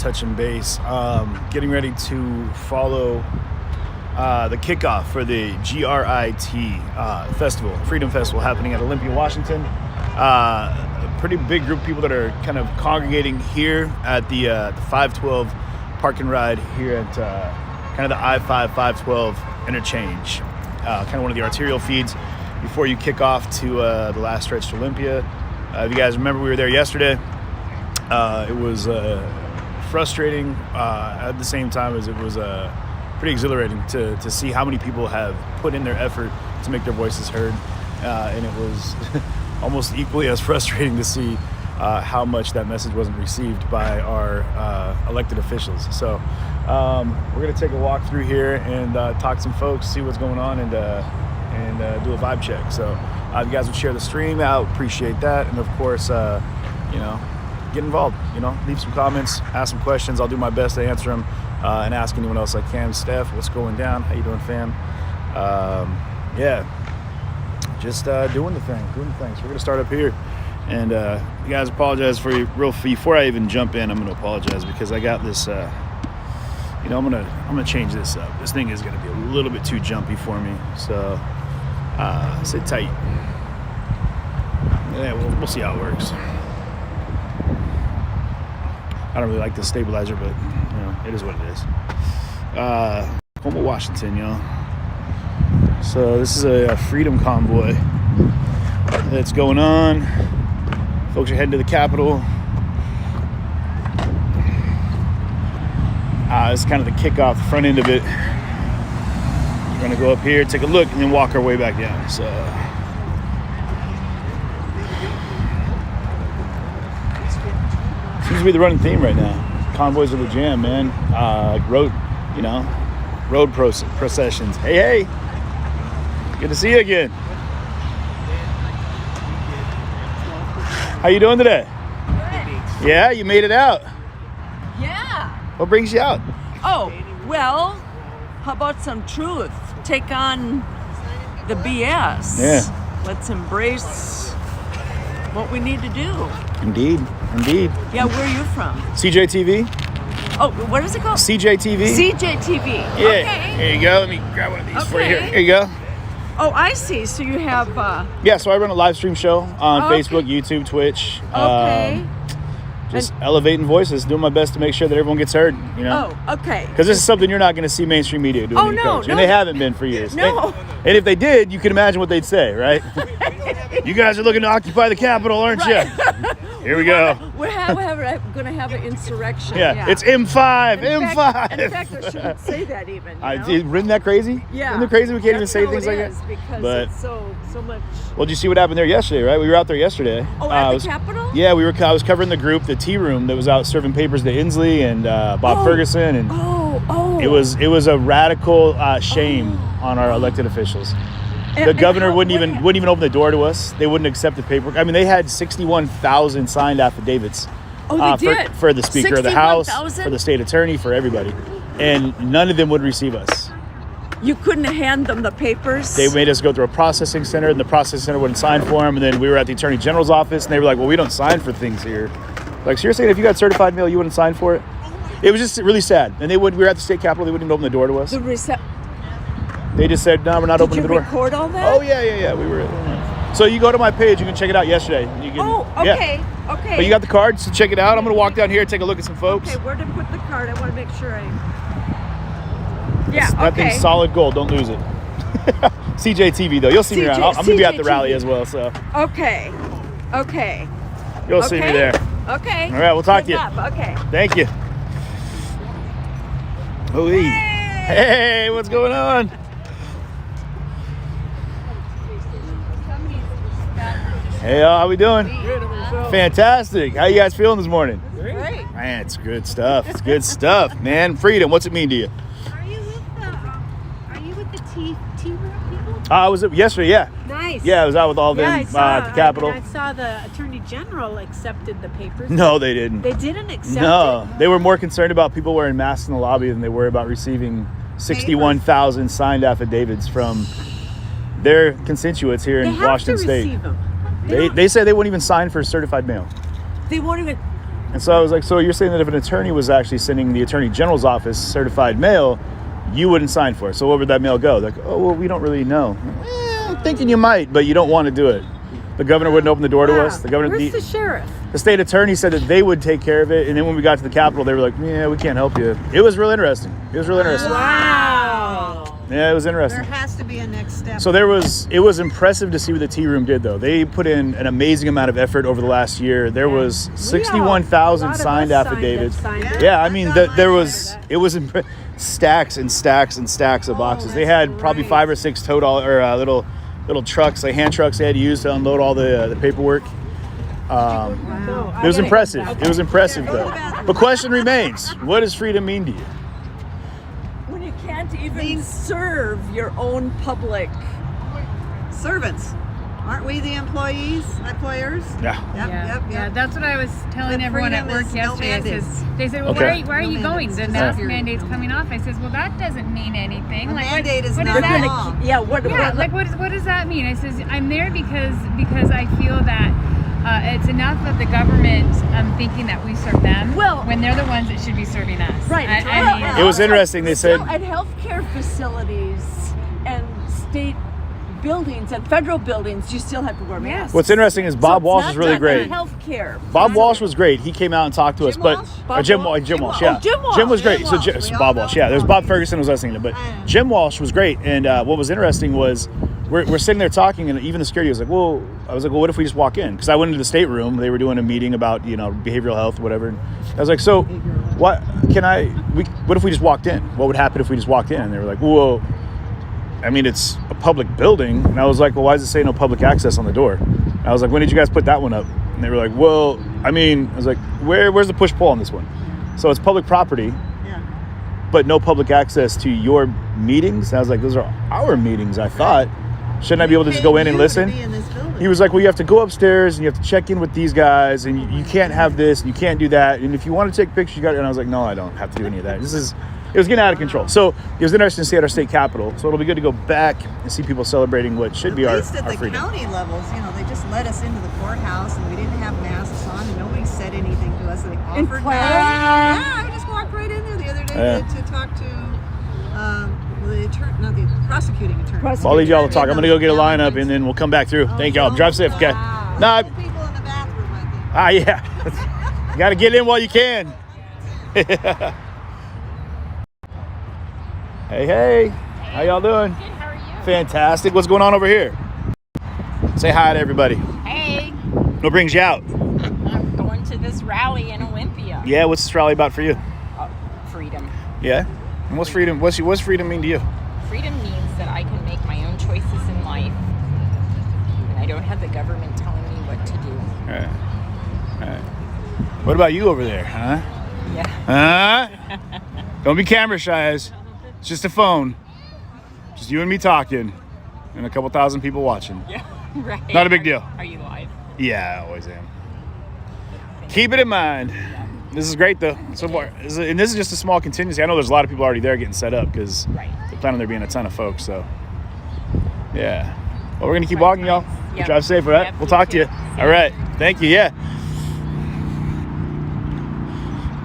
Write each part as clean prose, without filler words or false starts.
touching base. Getting ready to follow the kickoff for the G.R.I.T. Festival, Freedom Festival, happening at Olympia, Washington. A pretty big group of people that are kind of congregating here at the 512 park and ride here at kind of the I-5-512 interchange. Kind of one of the arterial feeds before you kick off to the last stretch to Olympia. If you guys remember, we were there yesterday. It was frustrating at the same time as it was pretty exhilarating to see how many people have put in their effort to make their voices heard. And it was almost equally as frustrating to see how much that message wasn't received by our elected officials. So we're going to take a walk through here and talk to some folks, see what's going on, and do a vibe check. So if you guys would share the stream out, appreciate that. And of course, get involved, leave some comments, ask some questions. I'll do my best to answer them and ask anyone else I can. Steph, what's going down? How you doing, fam? Just doing the thing. So we're going to start up here. And you guys, apologize for you before I even jump in. I'm going to apologize because I got this, I'm going to change this up. This thing is going to be a little bit too jumpy for me. So sit tight. Yeah, we'll see how it works. I don't really like the stabilizer, but it is what it is. Convoy, Washington, y'all. So this is a freedom convoy that's going on. Folks are heading to the Capitol. This is kind of the kickoff, the front end of it. We're gonna go up here, take a look, and then walk our way back down. So. Seems to be the running theme right now. Convoys are the jam, man. Road processions. Hey. Good to see you again. How you doing today? Good. Yeah, you made it out. Yeah. What brings you out? Oh, well, how about some truth? Take on the BS. Yeah. Let's embrace what we need to do. Indeed. Yeah, where are you from? CJTV. Oh, what is it called? CJTV. CJTV. Yeah. Okay. Here you go. Let me grab one of these for you here. Okay. Here you go. Oh, I see. So you have... Yeah, so I run a live stream show on Okay. Facebook, YouTube, Twitch. Okay. Just elevating voices, doing my best to make sure that everyone gets heard, Oh, okay. Because this is something you're not going to see mainstream media doing. Oh, any no, coverage. no. And they haven't been for years. No. And if they did, you can imagine what they'd say, right? You guys are looking to occupy the Capitol, aren't Right. you? Here we go. We're going to have an insurrection. Yeah, it's M5, In M5. fact, I shouldn't say that even. Isn't that crazy? Yeah. Isn't it crazy we can't even say things like that? that? Because But- it's so much. Well, did you see what happened there yesterday, right? We were out there yesterday. Oh, at the Capitol? Yeah, I was covering the group, the Tea Room, that was out serving papers to Inslee and Bob Ferguson. And it was a radical shame on our elected officials. The governor wouldn't even open the door to us. They wouldn't accept the paperwork. I mean, they had 61,000 signed affidavits. Oh, they did? For the Speaker of the House, 61,000? for the state attorney, for everybody. And none of them would receive us. You couldn't hand them the papers? They made us go through a processing center, and the processing center wouldn't sign for them. And then we were at the Attorney General's office, and they were like, well, we don't sign for things here. Like, so you're saying if you got certified mail, you wouldn't sign for it? It was just really sad. And we were at the state capitol, they wouldn't even open the door to us. They just said, no, we're not opening the door. Did you record all that? Oh, yeah. We were. So you go to my page, you can check it out yesterday. You can, okay. Yeah. Okay. But you got the card, so check it out. I'm going to walk down here and take a look at some folks. Okay, where to put the card? I want to make sure That thing's solid gold. Don't lose it. CJTV, though. You'll see me around. I'm going to be at the rally as well, so. Okay. You'll see me there. Okay. All right, we'll talk to you. Okay. Thank you. Hey, what's going on? Hey, how we doing? Fantastic. How you guys feeling this morning? Great. Man, it's good stuff. It's good stuff, man. Freedom. What's it mean to you? Are you with the tea room people? I was yesterday. Yeah. Nice. Yeah, I was out with all them I saw, at the Capitol. I saw the Attorney General accepted the papers. No, they didn't. They didn't accept No, it? they were more concerned about people wearing masks in the lobby than they were about receiving 61,000 signed affidavits from their constituents here in Washington State. Receive them. They say they won't even sign for certified mail. They won't even. And so I was like, so you're saying that if an attorney was actually sending the Attorney General's office certified mail, you wouldn't sign for it. So where would that mail go? Like, oh, well, we don't really know. I'm thinking you might, but you don't want to do it. The governor wouldn't open the door to us. The governor, Where's the sheriff? The state attorney said that they would take care of it. And then when we got to the Capitol, they were like, yeah, we can't help you. It was real interesting. Wow. Yeah, it was interesting. There has to be a next step. So it was impressive to see what the tea room did, though. They put in an amazing amount of effort over the last year. There was 61,000 signed affidavits. Yeah, I mean, it was stacks and stacks and stacks of boxes. They had probably 5 or 6 little trucks, like hand trucks they had to use to unload all the paperwork. It was impressive. It was impressive, though. But question remains, what does freedom mean to you? When you can't even serve your own public servants. Aren't we the employers? Yeah. Yeah, that's what I was telling The everyone at freedom work is no yesterday. I mandates. says, they said, well, Okay. why are you No going? mandates. The mask mandate's coming off. I says, well, that doesn't mean anything. A Like, mandate is what not does that? law. Yeah, what What does that mean? I says, I'm there because I feel that it's enough of the government thinking that we serve them when they're the ones that should be serving us. Right. I mean, It was interesting. They said Still, at healthcare facilities and state buildings and federal buildings, you still have to wear masks. what's interesting is Bob So it's Walsh not is really done great. in healthcare. Bob Walsh was great. He came out and talked to us, Jim but Walsh? Jim Bob Walsh, Walsh? yeah. Oh, Jim Walsh. Jim was great. Jim So, Walsh. We so all Bob know Walsh, yeah. There's Bob. Bob Ferguson was listening to, but Jim Walsh was great. And what was interesting was we're sitting there talking, and even the security was like, well, what if we just walk in? Because I went into the stateroom. They were doing a meeting about behavioral health, whatever. And I was like, so what if we just walked in? What would happen if we just walked in? And they were like, well, I mean, it's a public building. And I was like, well, why does it say no public access on the door? And I was like, when did you guys put that one up? And they were like, well, I mean, I was like, where's the push-pull on this one? So it's public property, but no public access to your meetings? And I was like, those are our meetings, I thought. Shouldn't I be able to just go in and listen? He was like, well, you have to go upstairs and you have to check in with these guys and you can't have this and you can't do that. And if you want to take pictures, you got it. And I was like, no, I don't have to do any of that. It was getting out of control. So it was interesting to see at our state capitol. So it'll be good to go back and see people celebrating what should be our freedom. At least at the county levels, they just let us into the courthouse and we didn't have masks on and nobody said anything to us. They offered class? masks. Yeah, I just walked right in there the other day to talk to the attorney, not the prosecuting attorney. I'll leave y'all to talk. I'm going to go get a lineup and then we'll come back through. Thank y'all. Drive safe, okay? Wow. People in the bathroom, I think. Yeah. You got to get in while you can. Hey. How y'all doing? Good, how are you? Fantastic. What's going on over here? Say hi to everybody. Hey, What brings you out? I'm going to this rally in Olympia. Yeah, what's this rally about for you? Freedom. Yeah? And what's freedom? What's freedom mean to you? Freedom means that I can make my own choices in life, and I don't have the government telling me what to do. All right. What about you over there, huh? Yeah. Huh? Don't be camera shy. It's just a phone. Just you and me talking, and a couple thousand people watching. Yeah. Right. Not a big deal. Are you live? Yeah, I always am. Keep it in mind. This is great, though. So far, and this is just a small contingency. I know there's a lot of people already there getting set up because Right. they plan on there being a ton of folks. So, yeah. Well, we're gonna keep walking, y'all. Yep. Drive safe, all right? Yep, We'll talk to you. All right. Thank you. Yeah.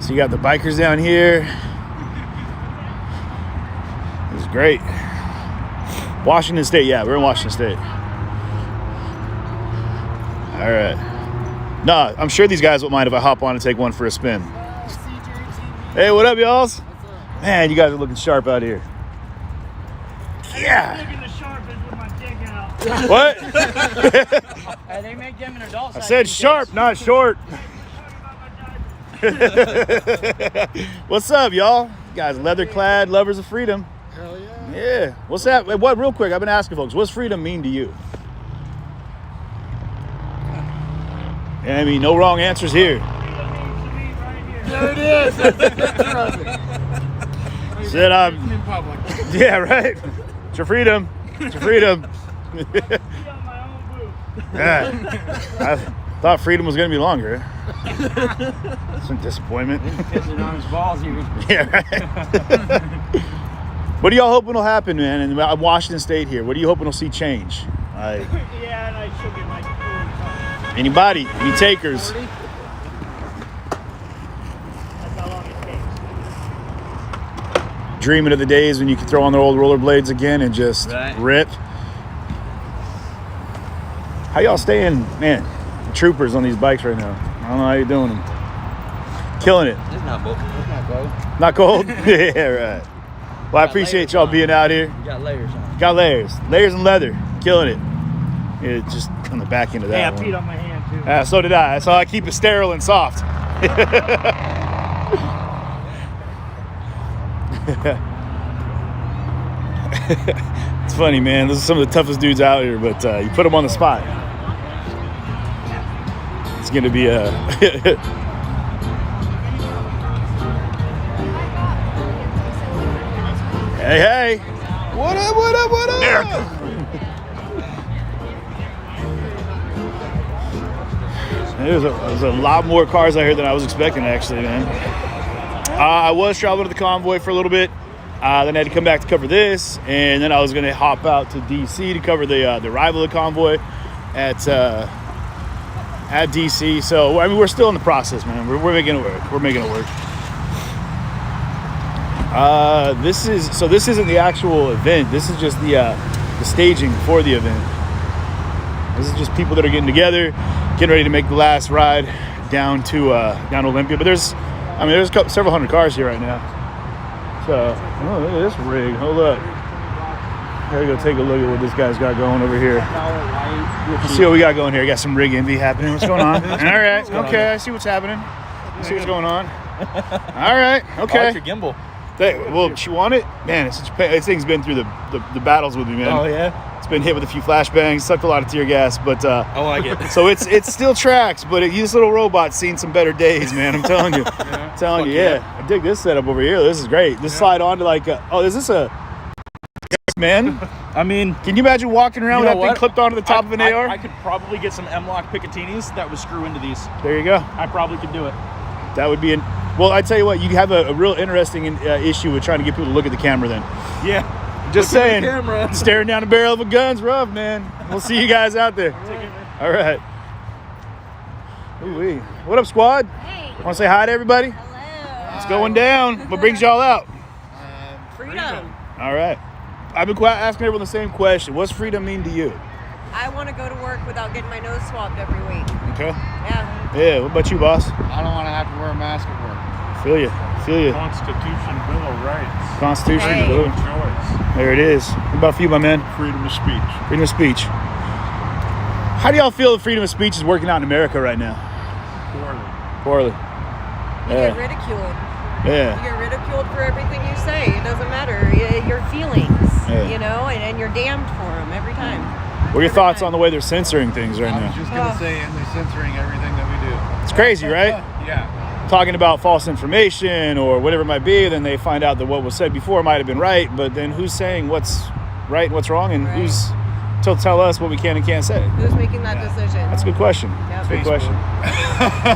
So you got the bikers down here. This is great. Washington State. Yeah, we're in Washington State. All right. No, I'm sure these guys won't mind if I hop on and take one for a spin. Hey, what up, y'all? Man, you guys are looking sharp out here. Yeah. What? They make them an adult. I said sharp, not short. What's up, y'all? You guys leather-clad lovers of freedom. Hell yeah. Yeah. What's that? What? Real quick, I've been asking folks, what's freedom mean to you? I mean, no wrong answers here. There it is. Said I'm. In public. Yeah, right. It's your freedom. It's your freedom. Yeah. I thought freedom was going to be longer. Some disappointment. Pissing on his balls here. Yeah, right. What are y'all hoping will happen, man? In Washington State here, what are you hoping will see change? Like, Yeah, and I should get my anybody? Any takers? dreaming of the days when you could throw on the old rollerblades again and just rip. How y'all staying, man? Troopers on these bikes right now. I don't know how you're doing them. Killing it. It's not cold. It's not cold. Not cold? Yeah, right. Well, I appreciate y'all being out here. You got layers on. Got layers. Layers and leather. Killing it. Yeah, just on the back end of that Hey, I one. peed on my hand too. So did I. So I keep it sterile and soft. It's funny, man. Those are some of the toughest dudes out here, but you put them on the spot. It's going to be a... Hey. What up, what up, what up? America. There's a lot more cars out here than I was expecting, actually, man. I was traveling to the Convoy for a little bit. Then I had to come back to cover this, and then I was going to hop out to D.C. to cover the arrival of the Convoy at D.C. So, I mean, we're still in the process, man. We're making it work. We're making it work. This isn't the actual event. This is just the staging for the event. This is just people that are getting together, getting ready to make the last ride down to Olympia. But there's several hundred cars here right now. So, oh, look at this rig. Hold up. Gotta go take a look at what this guy's got going over here. Let's see what we got going here. Got some rig envy happening. What's going on? All right. Okay, I see what's happening. I see what's going on. All right. Okay. I like your gimbal. Well, you want it? Man, it's such a pain. This thing's been through the battles with me, man. Oh, yeah? It's been hit with a few flashbangs, sucked a lot of tear gas, but... I get it. So it's still tracks, but this little robot's seen some better days, man. I'm telling you. Yeah. I dig this setup over here. This is great. This slide onto like... is this a... Man? I mean... Can you imagine walking around with that thing clipped onto the top of an AR? I could probably get some M-Lock Picatinis that would screw into these. There you go. I probably could do it. That would be... Well, I tell you what, you have a real interesting issue with trying to get people to look at the camera then. Yeah. Just Look at saying. the camera. Staring down the barrel of a gun's rough, man. We'll see you guys out there. All right. Ooh-wee. What up, squad? Hey. Want to say hi to everybody? Hello. What's going down? What brings y'all out? Freedom. All right. I've been asking everyone the same question. What's freedom mean to you? I want to go to work without getting my nose swabbed every week. Okay. Yeah. Yeah, what about you, boss? I don't want to have to wear a mask at work. Feel you. Constitution, Bill of Rights. Constitution. Hey. Bill. Choice. There it is. What about for you, my man? Freedom of speech. Freedom of speech. How do y'all feel that freedom of speech is working out in America right now? Poorly. You get ridiculed. Yeah. You get ridiculed for everything you say. It doesn't matter. Your feelings, Yeah. and you're damned for them every time. What are your thoughts on the way they're censoring things right I was now? just going to say, and they're censoring everything that we do. It's crazy, right? Yeah. Talking about false information or whatever it might be, then they find out that what was said before might have been right, but then who's saying what's right and what's wrong, and Right. who's to tell us what we can and can't say? Who's making that decision? That's a good question. Yep. That's a good question.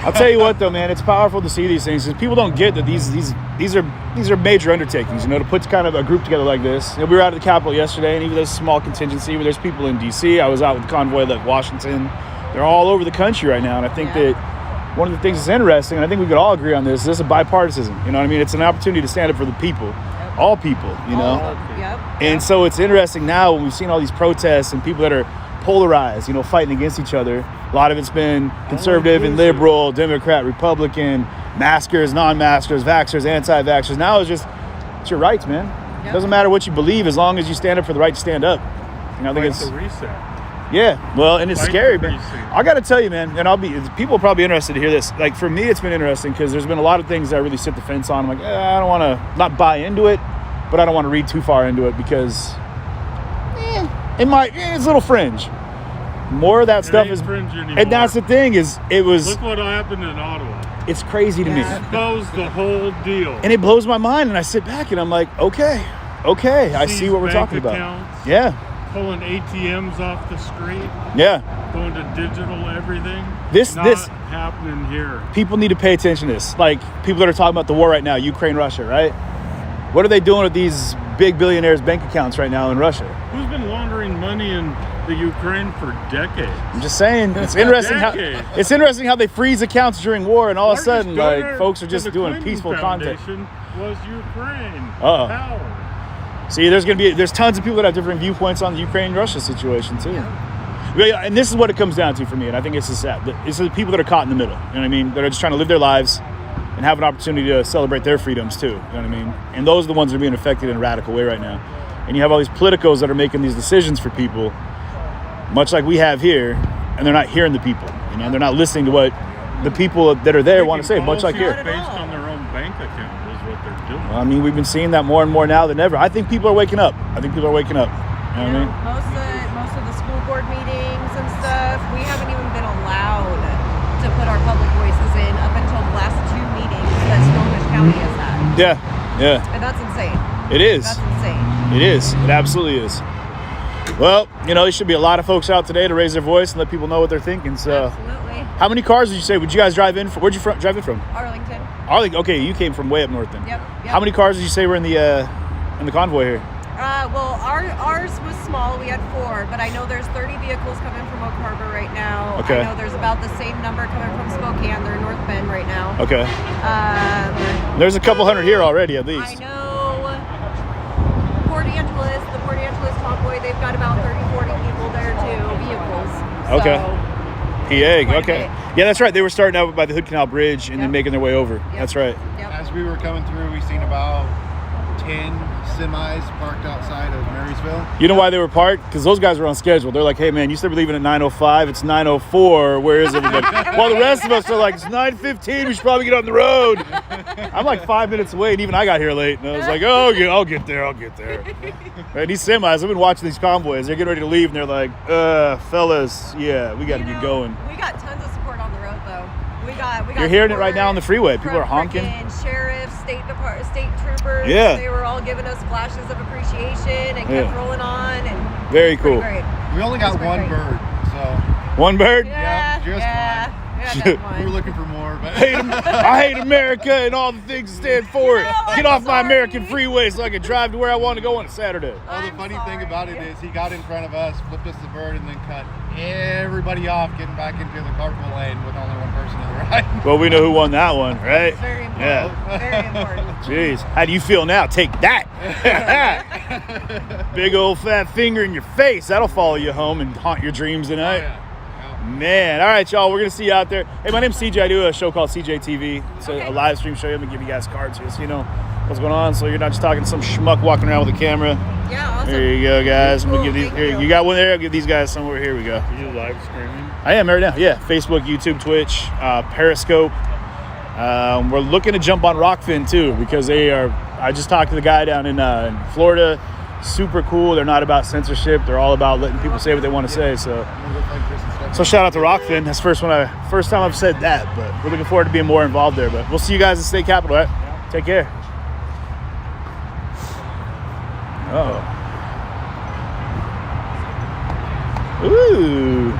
I'll tell you what, though, man, it's powerful to see these things because people don't get that these are major undertakings. To put kind of a group together like this. We were out at the Capitol yesterday, and even there's a small contingency where there's people in D.C. I was out with the Convoy at Washington. They're all over the country right now, and I think that one of the things that's interesting, and I think we could all agree on this, is a bipartisan. You know what I mean? It's an opportunity to stand up for the people, all people. Yep. And so it's interesting now when we've seen all these protests and people that are polarized, fighting against each other. A lot of it's been conservative and liberal, Democrat, Republican, maskers, non-maskers, vaxxers, anti-vaxxers. Now it's your rights, man. It doesn't matter what you believe as long as you stand up for the right to stand up. I think it's a reset. Yeah, well, and it's Fight scary, for man. precinct. I got to tell you, man, and people are probably interested to hear this. Like, for me, it's been interesting because there's been a lot of things that I really sit the fence on. I'm like, I don't want to not buy into it, but I don't want to read too far into it because it's a little fringe. More of that stuff ain't is, fringe anymore. and that's the thing is, Look what happened in Ottawa. it's crazy to me, Exposed the whole deal. and it blows my mind. And I sit back and I'm like, okay, I see what we're Seized talking bank about. accounts, Yeah, pulling ATMs off the street, yeah. going to digital everything. This happening here. people need to pay attention to this. Like, people that are talking about the war right now, Ukraine, Russia, right? What are they doing with these big billionaires' bank accounts right now in Russia. Who's been laundering money in the Ukraine for decades? I'm just saying, it's interesting how they freeze accounts during war, and all of a sudden, like, folks are just doing peaceful content. Was Ukraine power? See, there's tons of people that have different viewpoints on the Ukraine-Russia situation too. Yeah. And this is what it comes down to for me, and I think it's just sad. It's the people that are caught in the middle. You know what I mean? That are just trying to live their lives and have an opportunity to celebrate their freedoms too. You know what I mean? And those are the ones that are being affected in a radical way right now. And you have all these politicos that are making these decisions for people, much like we have here, and they're not hearing the people. You know, they're not listening to what the people that are there want to say, much like here. Based on their own bank account is what they're doing. Well, I mean, we've been seeing that more and more now than ever. I think people are waking up. You know what I mean? Most of the school board meetings and stuff, we haven't even been allowed to put our public voices in up until the last 2 meetings that Snohomish County has had. Yeah. And that's insane. It is. That's insane. It is. It absolutely is. Well, you know, there should be a lot of folks out today to raise their voice and let people know what they're thinking. So, absolutely. How many cars did you say? Would you guys drive in? Where'd you drive in from? Arlington. Okay, you came from way up north then. Yep. How many cars did you say were in the convoy here? Well, ours was small. We had 4, but I know there's 30 vehicles coming from Oak Harbor right now. Okay. I know there's about the same number coming from Spokane. They're North Bend right now. Okay. There's a couple hundred here already, at least. I know. The Port Angeles Convoy, they've got about 30, 40 people there too, vehicles. Okay. So, okay. Yeah, that's right. They were starting out by the Hood Canal Bridge and then making their way over. That's right. As we were coming through, we seen about 10 semis parked outside of Marysville. You know why they were parked? Because those guys were on schedule. They're like, hey, man, you said we're leaving at 9:05. It's 9:04. Where is everybody? While the rest of us are like, it's 9:15. We should probably get on the road. I'm like 5 minutes away, and even I got here late. And I was like, oh, I'll get there. Right, these semis, I've been watching these convoys. They're getting ready to leave, and they're like, fellas, yeah, we got to get going. We got tons of support on the road, though. We got You're hearing it right now on the freeway. People are honking. Sheriffs, state troopers. Yeah. They were all giving us flashes of appreciation and kept rolling on. And very cool. Great. We only got one bird, so. One bird? Yeah, just one. We were looking for more, but I hate America and all the things that stand for it. Get off my American freeway so I can drive to where I want to go on a Saturday. The funny thing about it is he got in front of us, flipped us the bird, and then cut everybody off, getting back into the carpool lane with only one person in the right. Well, we know who won that one, right? It's very important. Yeah. Very important. Jeez, how do you feel now? Take that. Big old fat finger in your face. That'll follow you home and haunt your dreams tonight. Oh, yeah. Man, all right, y'all. We're gonna see you out there. Hey, my name's CJ. I do a show called CJ TV. It's a live stream show. I'm gonna give you guys cards here, so you know what's going on. So you're not just talking to some schmuck walking around with a camera. Yeah, awesome. Here you go, guys. Cool. We'll give these. Here, you got one there. I'll give these guys some over here. We go. Are you live streaming? I am right now. Yeah, Facebook, YouTube, Twitch, Periscope. We're looking to jump on Rockfin too because they are. I just talked to the guy down in Florida. Super cool. They're not about censorship. They're all about letting people say what they want to say. So shout out to Rockfin. That's first time I've said that, but we're looking forward to being more involved there. But we'll see you guys at State Capitol, right? Yeah. Take care. Ooh.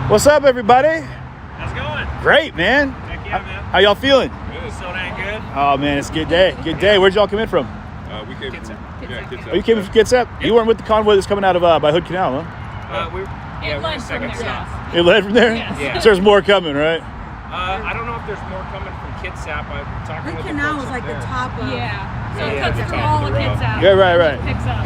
What's up, everybody? How's it going? Great, man. Heck yeah, man. How y'all feeling? Good. So dang good. Oh, man, it's a good day. Good day. Where'd y'all come in from? We came from Kitsap. Oh, you came from Kitsap? You weren't with the convoy that's coming out of by Hood Canal, huh? We're second stop. It led from there? Yes. Yeah. So there's more coming, right? I don't know if there's more coming from Kitsap. I'm talking with the Canal folks was up like there. the top of. So it Yeah, cuts the through top all of the the kids road. out. Yeah, right. Picks up.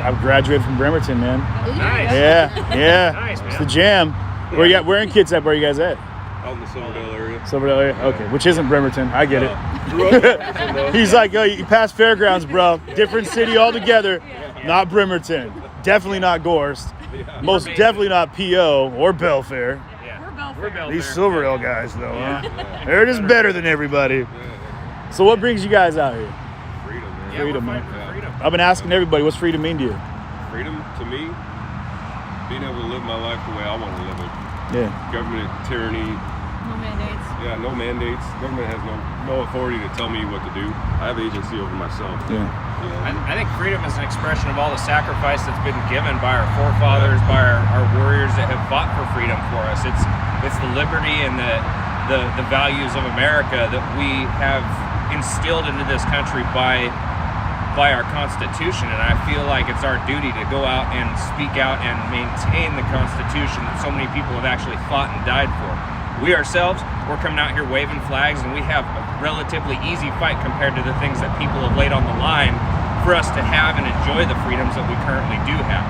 I graduated from Bremerton, man. Nice. Yeah. Nice, man. It's the jam. Where in Kitsap? Where are you guys at? Out in the Silverdale area. Silverdale area? Okay, which isn't Bremerton. I get it. Grew up in Bremerton, though. He's like, oh, you passed Fairgrounds, bro. Different city altogether. Not Bremerton. Definitely not Gorst. Most definitely not P.O. or Belfair. We're Belfair. These Silverdale guys, though, huh? They're just better than everybody. So what brings you guys out here? Freedom, man. Freedom, we're man. fighting for freedom. I've been asking everybody, what's freedom mean to you? Freedom, to me, being able to live my life the way I want to live it. Yeah. Government tyranny. No mandates. Yeah, no mandates. Government has no authority to tell me what to do. I have agency over myself. Yeah. I think freedom is an expression of all the sacrifice that's been given by our forefathers, by our warriors that have fought for freedom for us. It's the liberty and the values of America that we have instilled into this country by by our Constitution, and I feel like it's our duty to go out and speak out and maintain the Constitution that so many people have actually fought and died for. We ourselves, we're coming out here waving flags, and we have a relatively easy fight compared to the things that people have laid on the line for us to have and enjoy the freedoms that we currently do have.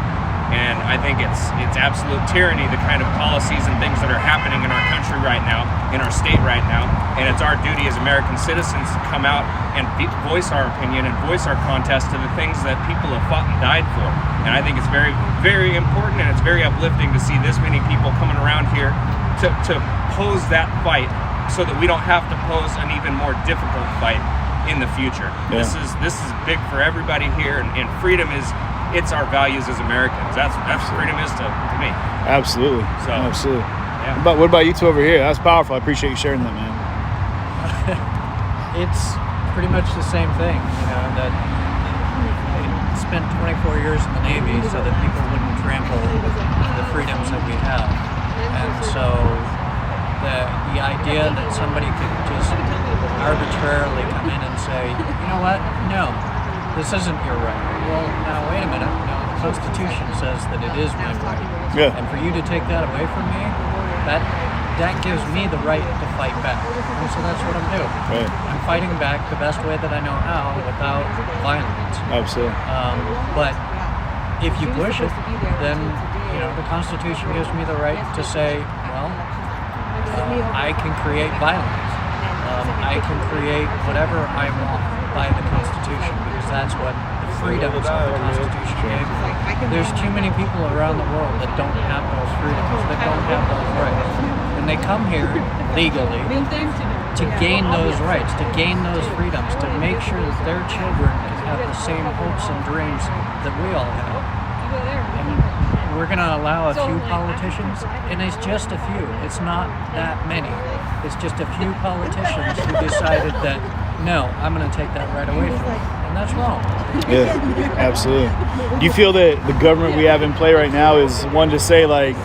And I think it's absolute tyranny, the kind of policies and things that are happening in our country right now, in our state right now. And it's our duty as American citizens to come out and voice our opinion and voice our contest to the things that people have fought and died for. And I think it's very, very important, and it's very uplifting to see this many people coming around here to pose that fight so that we don't have to pose an even more difficult fight in the future. Yeah. This is big for everybody here, and freedom it's our values as Americans. That's freedom is to me. Absolutely. So, absolutely. Yeah. What about you two over here? That's powerful. I appreciate you sharing that, man. It's pretty much the same thing, that I spent 24 years in the Navy so that people wouldn't trample the freedoms that we have. And so the idea that somebody could just arbitrarily come in and say, you know what, no, this isn't your right. Well, now wait a minute. No, the Constitution says that it is my right. Yeah. And for you to take that away from me, that gives me the right to fight back. And so that's what I'm doing. Right. I'm fighting back the best way that I know how without violence. Absolutely. But if you push it, then the Constitution gives me the right to say, well, I can create violence. I can create whatever I want by the Constitution, because that's what the freedoms of the Constitution gave me. There's too many people around the world that don't have those freedoms, that don't have those rights. And they come here legally to gain those rights, to gain those freedoms, to make sure that their children can have the same hopes and dreams that we all have. And we're going to allow a few politicians, and it's just a few. It's not that many. It's just a few politicians who decided that, no, I'm going to take that right away from you. And that's wrong. Yeah, absolutely. Do you feel that the government we have in play right now is one to say, like,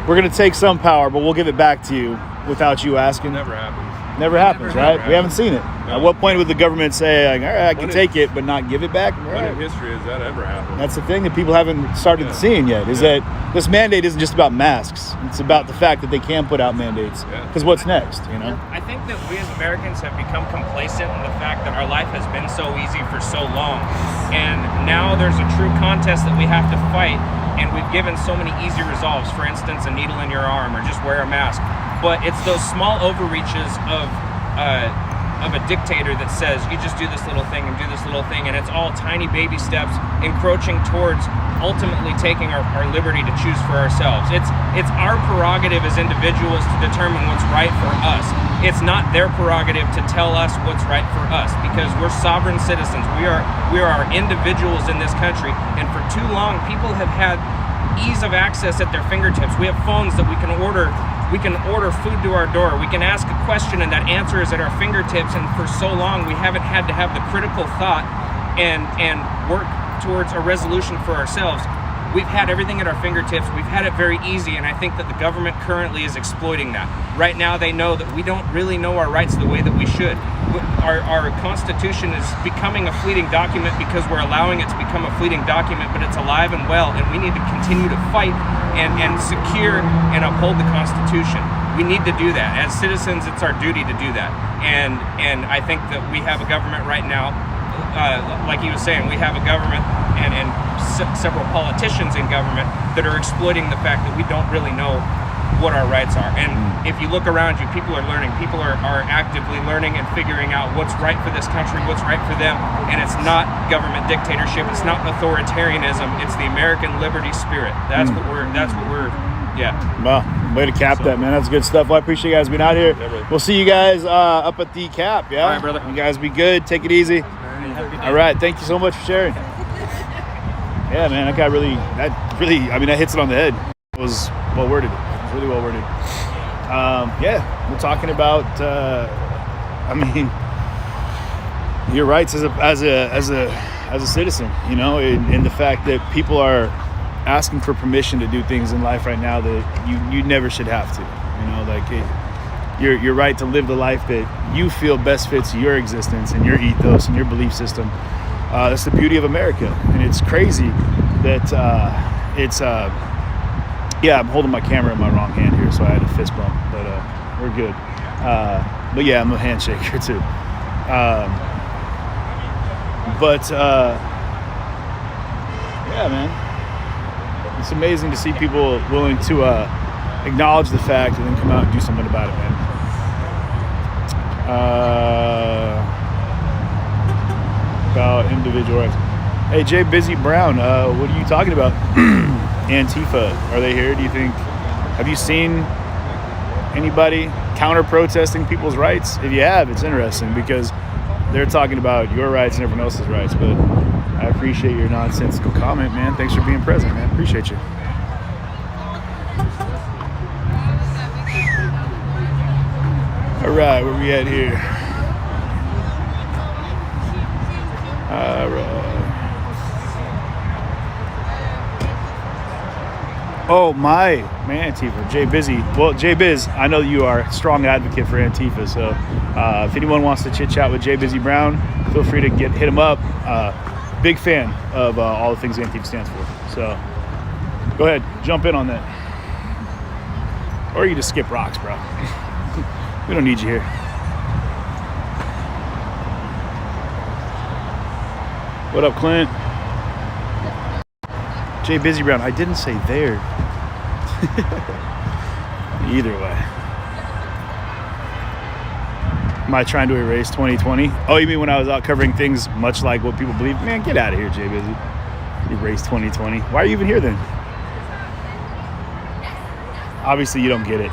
we're going to take some power, but we'll give it back to you without you asking? Never happens. Never happens, right? We haven't seen it. No. At what point would the government say, like, all right, I can take it, but not give it back? When in history has that ever happened? That's the thing that people haven't started seeing yet, is that this mandate isn't just about masks. It's about the fact that they can put out mandates. Because what's next, I think that we as Americans have become complacent in the fact that our life has been so easy for so long. And now there's a true contest that we have to fight, and we've given so many easy resolves. For instance, a needle in your arm or just wear a mask. But it's those small overreaches of a dictator that says you just do this little thing and do this little thing, and it's all tiny baby steps encroaching towards ultimately taking our liberty to choose for ourselves. It's our prerogative as individuals to determine what's right for us. It's not their prerogative to tell us what's right for us, because we're sovereign citizens. We are individuals in this country, and for too long people have had ease of access at their fingertips. We have phones that we can order food to our door. We can ask a question and that answer is at our fingertips, and for so long we haven't had to have the critical thought and work towards a resolution for ourselves. We've had everything at our fingertips. We've had it very easy, and I think that the government currently is exploiting that. Right now they know that we don't really know our rights the way that we should. Our Constitution is becoming a fleeting document because we're allowing it to become a fleeting document, but it's alive and well, and we need to continue to fight and secure and uphold the Constitution. We need to do that. As citizens, it's our duty to do that. And I think that we have a government right now, like he was saying, we have a government and several politicians in government that are exploiting the fact that we don't really know what our rights are. And if you look around you, people are learning. People are actively learning and figuring out what's right for this country, what's right for them. And it's not government dictatorship. It's not authoritarianism. It's the American liberty spirit. That's what we're. Yeah. Wow. Way to cap that, man. That's good stuff. Well, I appreciate you guys being out here. We'll see you guys up at the cap. Yeah. All right, brother. You guys be good. Take it easy. All right. Thank you so much for sharing. Yeah, man. That hits it on the head. It was well worded. Really well worded. We're talking about your rights as a citizen, in the fact that people are asking for permission to do things in life right now that you never should have to. Your right to live the life that you feel best fits your existence and your ethos and your belief system. That's the beauty of America, and it's crazy that I'm holding my camera in my wrong hand here, so I had a fist bump, but we're good. But yeah, I'm a handshaker too. Yeah, man, it's amazing to see people willing to acknowledge the fact and then come out and do something about it, man. About individual rights. Hey, Jay Busy Brown, what are you talking about? Antifa, are they here? Do you think? Have you seen anybody counter-protesting people's rights? If you have, it's interesting because they're talking about your rights and everyone else's rights. But I appreciate your nonsensical comment, man. Thanks for being present, man. Appreciate you. All right, where we at here? All right. Oh, my Antifa, Jay Busy. Well, Jay Biz, I know you are a strong advocate for Antifa, so if anyone wants to chit chat with Jay Busy Brown, feel free to hit him up. Big fan of all the things Antifa stands for. So go ahead, jump in on that. Or you just skip rocks, bro. We don't need you here. What up, Clint? Jay Busy Brown, I didn't say there. Either way. Am I trying to erase 2020? Oh, you mean when I was out covering things much like what people believe? Man, get out of here, Jay Busy. Erase 2020. Why are you even here then? Obviously, you don't get it.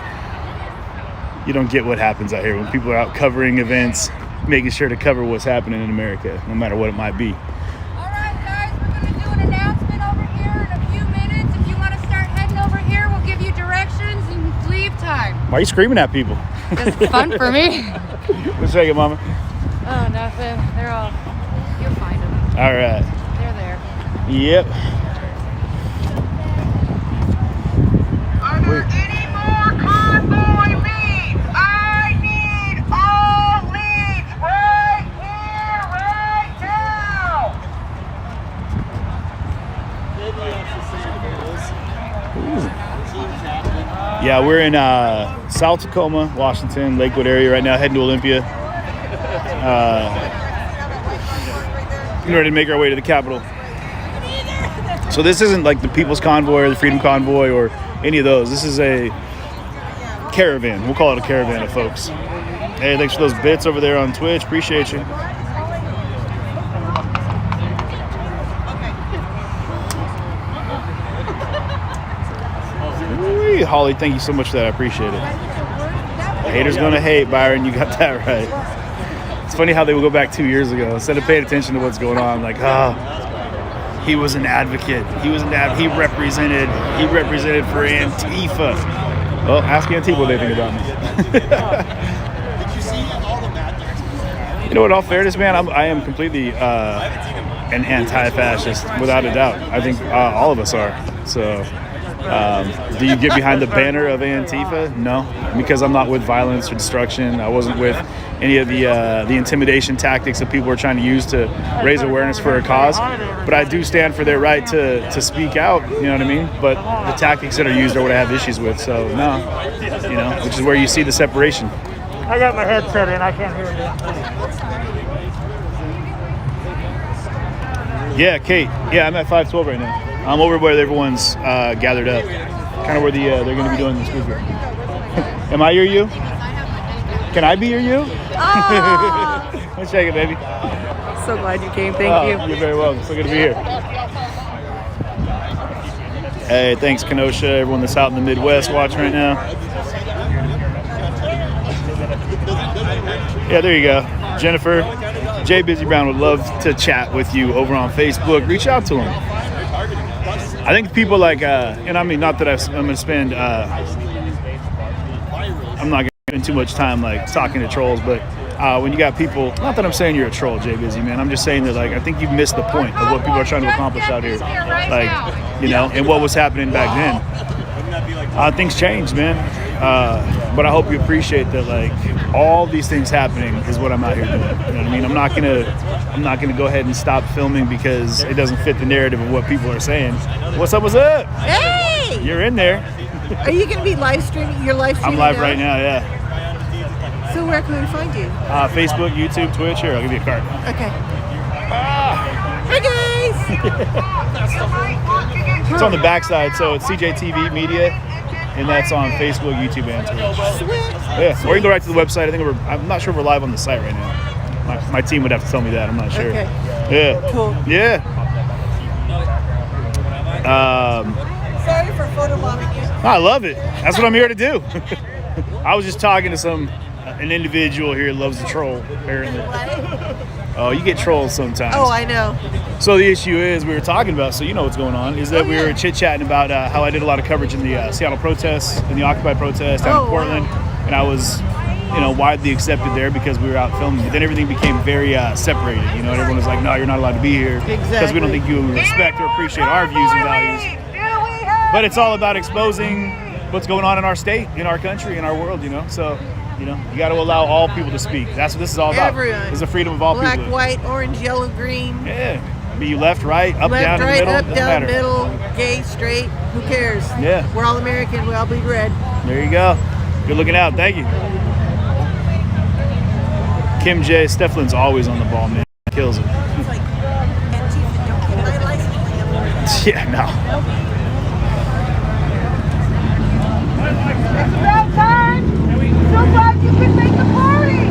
You don't get what happens out here when people are out covering events, making sure to cover what's happening in America, no matter what it might be. Why are you screaming at people? It's fun for me. What's second, Mama? Oh, nothing. They're all, you'll find them. All right. They're there. Yep. Are there any more convoy leads? I need all leads right here, right now. Yeah, we're in South Tacoma, Washington, Lakewood area right now, heading to Olympia. Getting ready to make our way to the Capitol. So this isn't like the People's Convoy or the Freedom Convoy or any of those. This is a caravan. We'll call it a caravan of folks. Hey, thanks for those bits over there on Twitch. Appreciate you. Holly, thank you so much for that. I appreciate it. The haters gonna hate, Byron. You got that right. It's funny how they will go back 2 years ago. Instead of paying attention to what's going on, like, he was an advocate. He represented for Antifa. Well, ask Antifa what they think about me. You know what, all fairness, man, I am completely an anti-fascist, without a doubt. I think all of us are. So do you get behind the banner of Antifa? No, because I'm not with violence or destruction. I wasn't with any of the intimidation tactics that people are trying to use to raise awareness for a cause. But I do stand for their right to speak out, you know what I mean? But the tactics that are used are what I have issues with. So no, which is where you see the separation. I got my headset in, I can't hear you. Yeah, Kate. Yeah, I'm at 512 right now. I'm over where everyone's gathered up. Kind of where they're going to be doing this week here. Am I your you? Can I be your you? Oh. Let's shake it, baby. So glad you came. Thank you. You're very welcome. So good to be here. Hey, thanks, Kenosha. Everyone that's out in the Midwest watching right now. Yeah, there you go. Jennifer, Jay Busy Brown would love to chat with you over on Facebook. Reach out to him. I think people like, and I mean, not that I'm going to spend, I'm not going to spend too much time like talking to trolls, but when you got people, not that I'm saying you're a troll, Jay Busy, man. I'm just saying that, like, I think you've missed the point of what people are trying to accomplish out here. Like, and what was happening back then. Things changed, man. But I hope you appreciate that, like, all these things happening is what I'm out here doing. You know what I mean? I'm not gonna go ahead and stop filming because it doesn't fit the narrative of what people are saying. What's up? What's up? Hey! You're in there. Are you going to be live streaming? You're live streaming I'm live now? right now. Yeah. So where can we find you? Facebook, YouTube, Twitch. Here, I'll give you a card. Okay. Hi guys! It's on the backside, so it's CJTV Media, and that's on Facebook, YouTube, and Twitch. Yeah, or you can go right to the website. I'm not sure if we're live on the site right now. My team would have to tell me that. I'm not sure. Okay. Yeah. Cool. Yeah. Sorry for photobombing you. I love it. That's what I'm here to do. I was just talking to an individual here who loves to troll, apparently. Oh, you get trolled sometimes. Oh, I know. So the issue is, we were talking about, so you know what's going on, is that we were chit-chatting about how I did a lot of coverage in the Seattle protests, in the Occupy protests down in Portland, and I was, widely accepted there because we were out filming. But then everything became very separated, and everyone was like, no, you're not allowed to be here because we don't think you respect or appreciate our views and values. But it's all about exposing what's going on in our state, in our country, in our world, So, you got to allow all people to speak. That's what this is all about. Everyone. It's the freedom of all Black, people. white, orange, yellow, green. Yeah. Be you left, right, up, Left, down, right, in the middle. up, Doesn't down, matter. middle, gay, straight. Who cares? Yeah. We're all American. We all bleed red. There you go. Good looking out. Thank you. Kim J. Stefflin's always on the ball, man. Kills it. Yeah, no. It's about time. So glad you could make the party.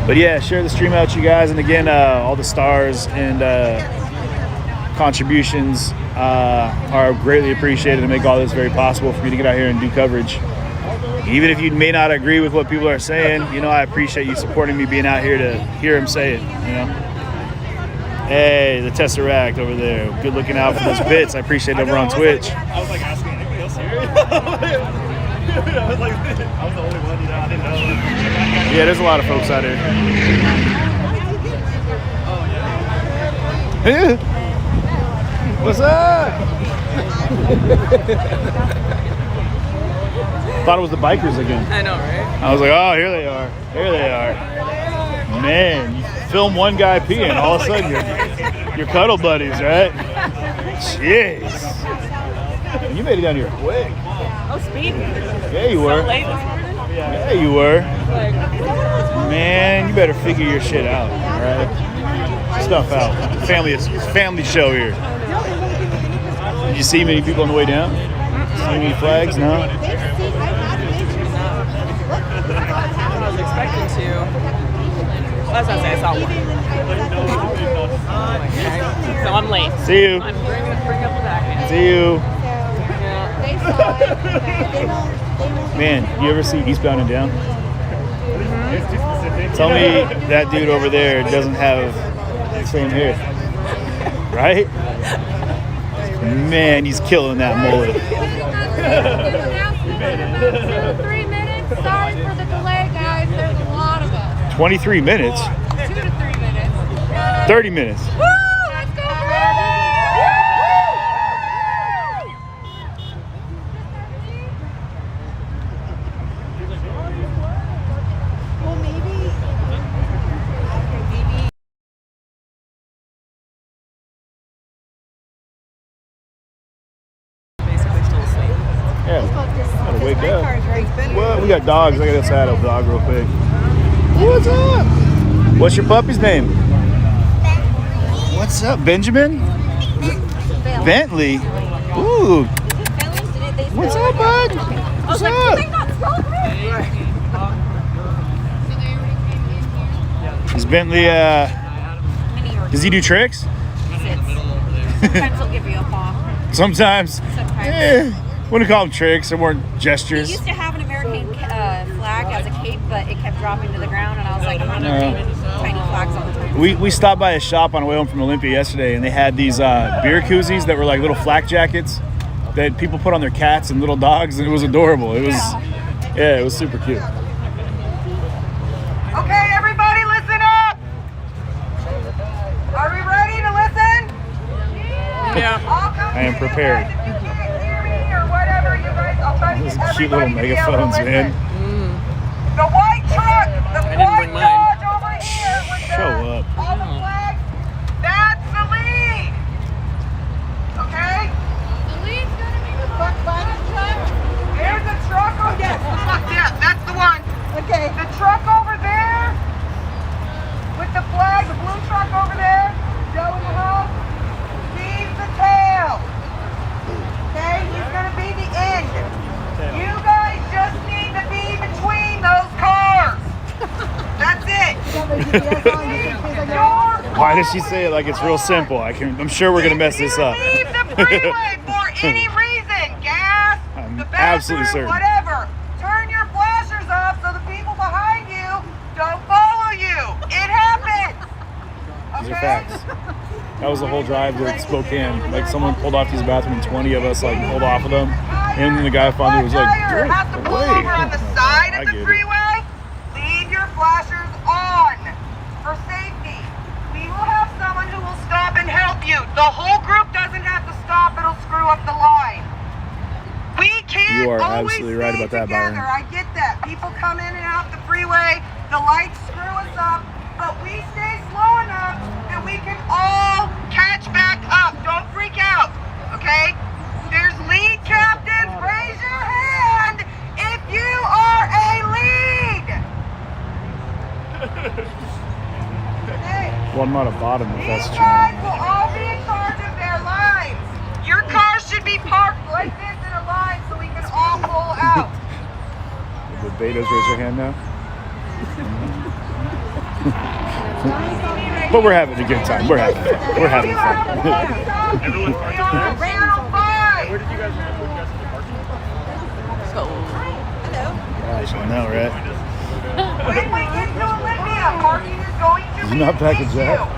But yeah, share the stream out, you guys. And again, all the stars and contributions are greatly appreciated and make all this very possible for me to get out here and do coverage. Even if you may not agree with what people are saying, I appreciate you supporting me being out here to hear them say it, Hey, the Tesseract over there. Good looking out for those bits. I appreciate it over on Twitch. I was like asking anybody else here. I was like, I was the only one, I didn't know. Yeah, there's a lot of folks out here. What's up? Thought it was the bikers again. I know, right? I was like, oh, here they are. Here they are. Man, you film one guy peeing, all of a sudden you're cuddle buddies, right? Jeez. You made it down here quick. Oh, speeding. Yeah, you were. So late this morning? Yeah, you were. Man, you better figure your shit out, all right? Stuff out. Family show here. Did you see many people on the way down? See any flags? No? I was expecting to. Well, that's not say I saw one. Okay. So I'm late. See you. I'm bring up the packet. See you. Yeah. Man, you ever see Eastbound and Down? Tell me that dude over there doesn't have the same hair. Right? Man, he's killing that mullet. 3 minutes. Sorry for the delay, guys. There's a lot of us. 23 minutes? 2 to 3 minutes. 30 minutes. Woo! Let's go! Well, maybe. Basically still asleep. Yeah, gotta wake up. What? We got dogs. I gotta say hello to a dog real quick. What's up? What's your puppy's name? What's up, Benjamin? Bentley. Ooh. What's up, bud? What's up? Is Bentley, does he do tricks? Sometimes he'll give you a paw. Sometimes. Wouldn't call them tricks, they're more gestures. He used to have an American flag as a cape, but it kept dropping to the ground, and I was like, I'm not doing tiny flags all the time. We stopped by a shop on the way home from Olympia yesterday, and they had these beer koozies that were like little flak jackets that people put on their cats and little dogs, and it was adorable. It was Yeah, it was super cute. Okay, everybody, listen up. Are we ready to listen? Yeah. I am prepared. If you can't hear me or whatever, you guys, I'll try to Those get cute little everybody to be able to megaphones, listen. man. The white truck, the didn't white bring mine. Dodge over here with Show up. all the flags, that's the lead. Okay? The lead's gonna be the truck. There's a truck over there. Yeah, that's the one. Okay. The truck over there with the flag, the blue truck over there, Joe in the house, he's the tail. Okay, he's gonna be the end. You guys just need to be between those cars. That's it. Why does she say it like it's real simple? I'm sure we're gonna mess this up. Leave the freeway for any reason, gas, I'm the absolutely bathroom, certain. whatever. Turn your flashers off so the people behind you don't follow you. It happens. These are facts. That was the whole drive to Spokane. Like someone pulled off his bathroom and 20 of us like pulled off of them. And then the guy finally was like, Tire "Get has to pull away." over on the side I of the get it. freeway. Leave your flashers on for safety. We will have someone who will stop and help you. The whole group doesn't have to stop. It'll screw up the line. We can't You are always absolutely right stay about that, together. Byron. I get that. People come in and out the freeway. The lights screw us up. But we stay slow enough that we can all catch back up. Don't freak out, okay? There's lead captains. Raise your hand if you are a lead. Okay. Well, I'm not a bottom if that's These true. guys will all be in charge of their lines. Your cars should be parked like this in a line so we can all pull out. The betas raise their hand now. But we're having a good time. We're having fun. We're having fun. Everyone's parking there. Where did you guys Gosh, I know, right? When we get to Olympia, parking is going to Did be you not pack a an jet? issue.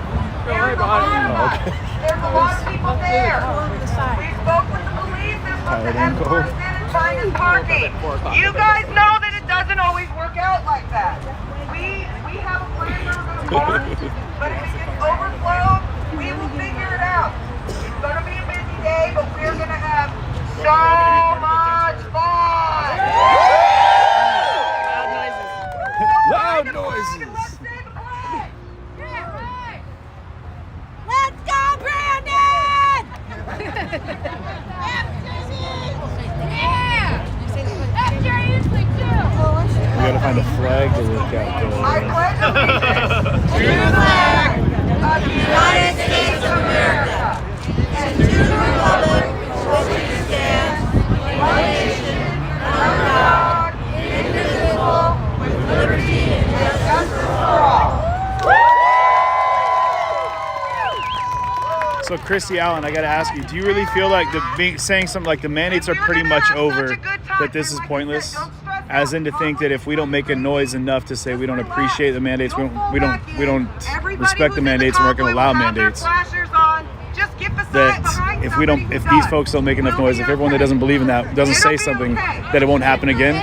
There's a lot of Oh, us. okay. There's a lot of people there. We spoke with the police. They're supposed to escort us in and find us parking. You guys know that it doesn't always work out like that. We have a plan where we're going to park, but if it gets overflowed, we will figure it out. It's going to be a busy day, but we're going to have so much fun. Loud noises. Let's say the flag. Let's go, Brandon! Yeah! FJ too! We gotta find a flag to look at. I pledge allegiance to the flag of the United States of America and to the republic for which it stands, one nation, under God, indivisible, with liberty and justice for all. So, Christy Allen, I gotta ask you: do you really feel like saying something like the mandates are pretty much over? That this is pointless, as in to think that if we don't make a noise enough to say we don't appreciate the mandates, we don't respect the mandates, and we're going to allow mandates. That if these folks don't make enough noise, if everyone that doesn't believe in that doesn't say something, that it won't happen again.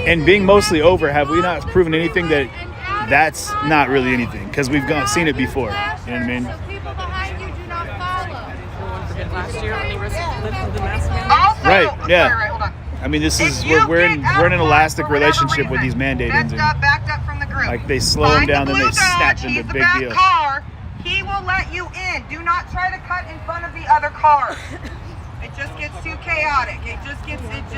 And being mostly over, have we not proven anything that that's not really anything? Because we've seen it before. You know what I mean? People behind you do not follow. Last year when he lifted the mask man. Right, yeah. I mean, this is we're in an elastic relationship with these mandating. Backed up from the group. Like they slow him down, then they snap into a big deal. Car, he will let you in. Do not try to cut in front of the other cars. It just gets too chaotic. It just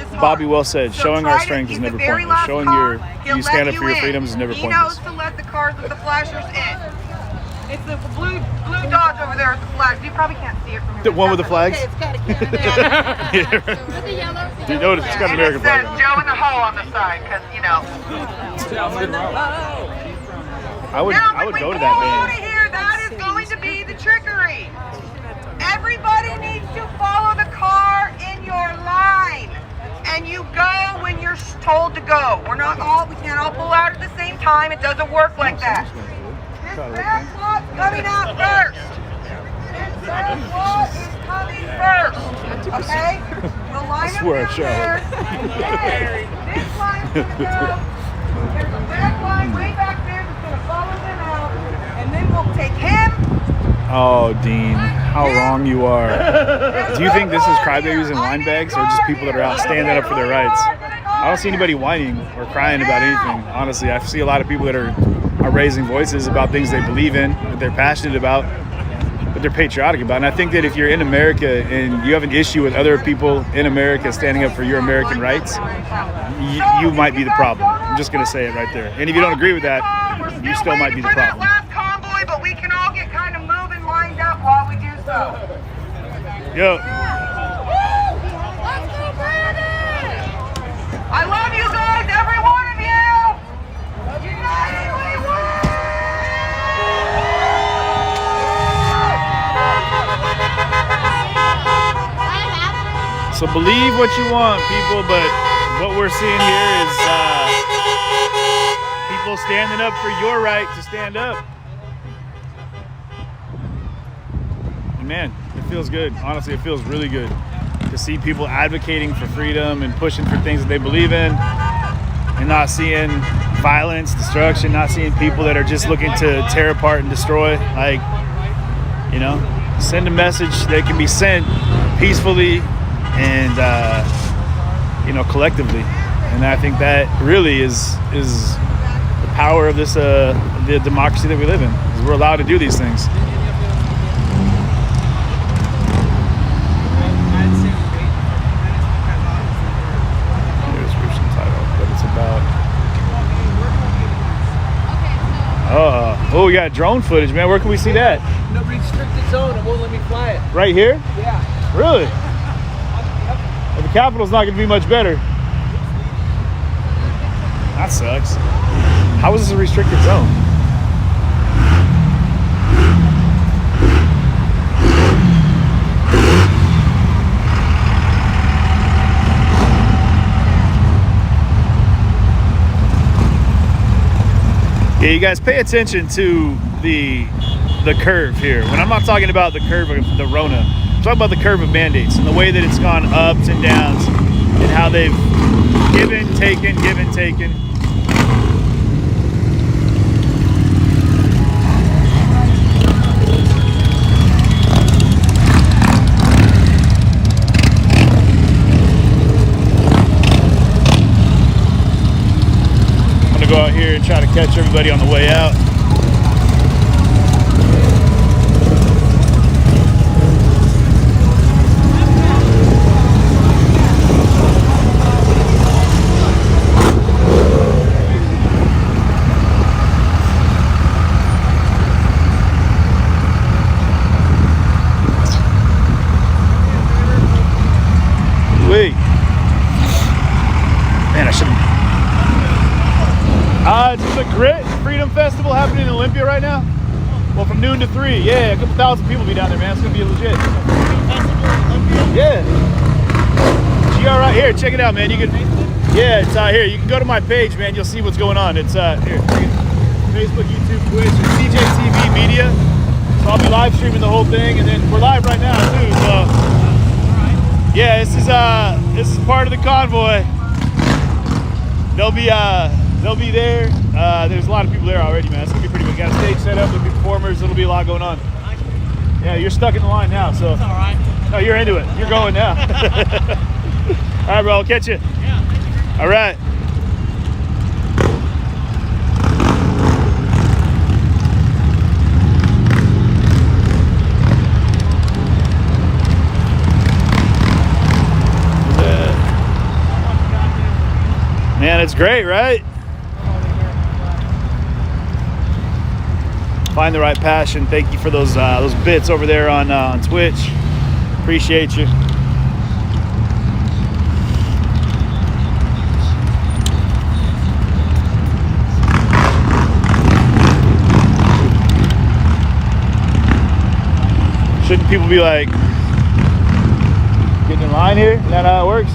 hard. Bobby well said. So showing try our to- strength is he's the never very pointless. last Showing car, you he'll stand let up for your in. freedoms is never He pointless. knows to let the cars with the flashers in. It's the blue Dodge over there with the flags. You probably can't see it from here. The one with the flags? Okay, it's got a Canada. You notice it's got an American And it says flag on it. Joe in the hole on the side, because, you know. I would go to that Out of band. here, that is going to be the trickery. Everybody needs to follow the car in your line. And you go when you're told to go. We can't all pull out at the same time. It doesn't work like that. This back slot's coming out first. This back slot is coming first. Okay? We'll line I swear I up shall. down there. This line's gonna go. There's a red line way back there that's gonna follow them out, and then we'll take him. Oh, Dean, how wrong you are. Do you think this is crybabies in wine bags or just people that are out standing up for their rights? I don't see anybody whining or crying about anything. Honestly, I see a lot of people that are raising voices about things they believe in, that they're passionate about, that they're patriotic about. And I think that if you're in America and you have an issue with other people in America standing up for your American rights, you might be the problem. I'm just going to say it right there. And if you don't agree with that, you still might be the problem. Last convoy, but we can all get kind of moving, lined up while we do so. Yo. I love you guys, every one of you. United we win. So believe what you want, people, but what we're seeing here is people standing up for your right to stand up. And man, it feels good. Honestly, it feels really good to see people advocating for freedom and pushing for things that they believe in, and not seeing violence, destruction, not seeing people that are just looking to tear apart and destroy. Like, you know, send a message that can be sent peacefully and you know, collectively. And I think that really is the power of this the democracy that we live in, is we're allowed to do these things. Oh, we got drone footage, man. Where can we see that? No restricted zone. It won't let me fly it. Right here? Yeah. Really? Well, the Capitol's not going to be much better. That sucks. How is this a restricted zone? Yeah, you guys pay attention to the curve here. When I'm not talking about the curve of the Rona, I'm talking about the curve of mandates and the way that it's gone ups and downs and how they've given, taken. Go out here and try to catch everybody on the way out. Wait. Man, I should have. It's the G.R.I.T Freedom Festival happening in Olympia right now. Well, from noon to 3. Yeah, a couple thousand people will be down there, man. It's gonna be legit. Yeah. G.R.I.T. Here, check it out, man. You can. Yeah, it's here. You can go to my page, man. You'll see what's going on. It's here. Facebook, YouTube, Twitch, and CJTV Media. So I'll be live streaming the whole thing, and then we're live right now too. So yeah, this is part of the convoy. They'll be there. There's a lot of people there already, man. It's gonna be pretty good. Got a stage set up. There'll be performers. It'll be a lot going on. Yeah, you're stuck in the line now, so. It's all right. No, you're into it. You're going now. All right, bro. I'll catch you. Yeah. All right. Man, it's great, right? Find the right passion. Thank you for those bits over there on Twitch. Appreciate you. Shouldn't people be like getting in line here? Is that how it works?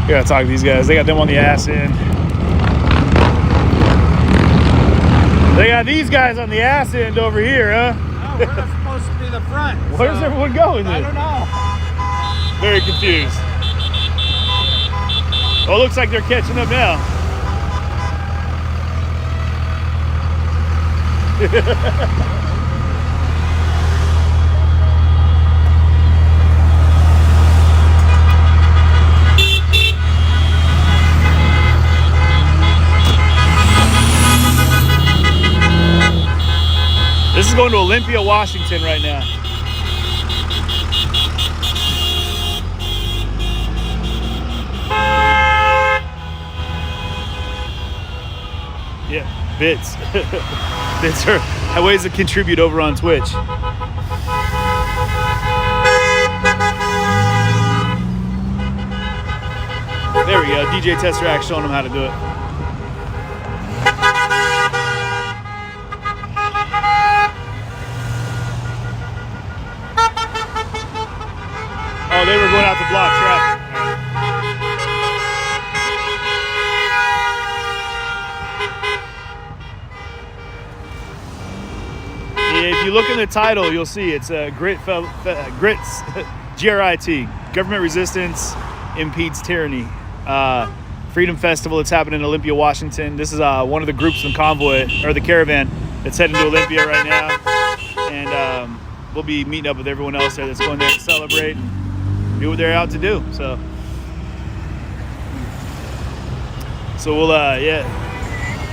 We gotta talk to these guys. They got them on the ass end. They got these guys on the ass end over here, huh? No, we're not supposed to be the front. Where's so everyone going then? I don't know. Very confused. Oh, looks like they're catching up now. This is going to Olympia, Washington right now. Yeah, bits. Bits are ways to contribute over on Twitch. There we go. DJ Tesseract showing them how to do it. Oh, they were going out to block traffic. If you look in the title, you'll see it's GRITS, G.R.I.T, Government Resistance Impedes Tyranny. Freedom Festival that's happening in Olympia, Washington. This is one of the groups in Convoy, or the caravan, that's heading to Olympia right now. And we'll be meeting up with everyone else there that's going there to celebrate and do what they're out to do. So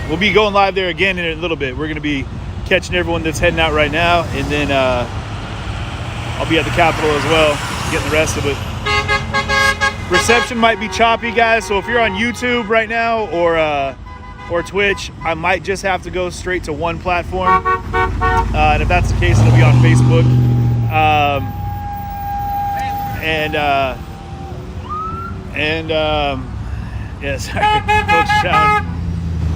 we'll be going live there again in a little bit. We're going to be catching everyone that's heading out right now, and then I'll be at the Capitol as well, getting the rest of it. Reception might be choppy, guys, so if you're on YouTube right now or Twitch, I might just have to go straight to one platform, and if that's the case, it'll be on Facebook. Sorry, folks shouting.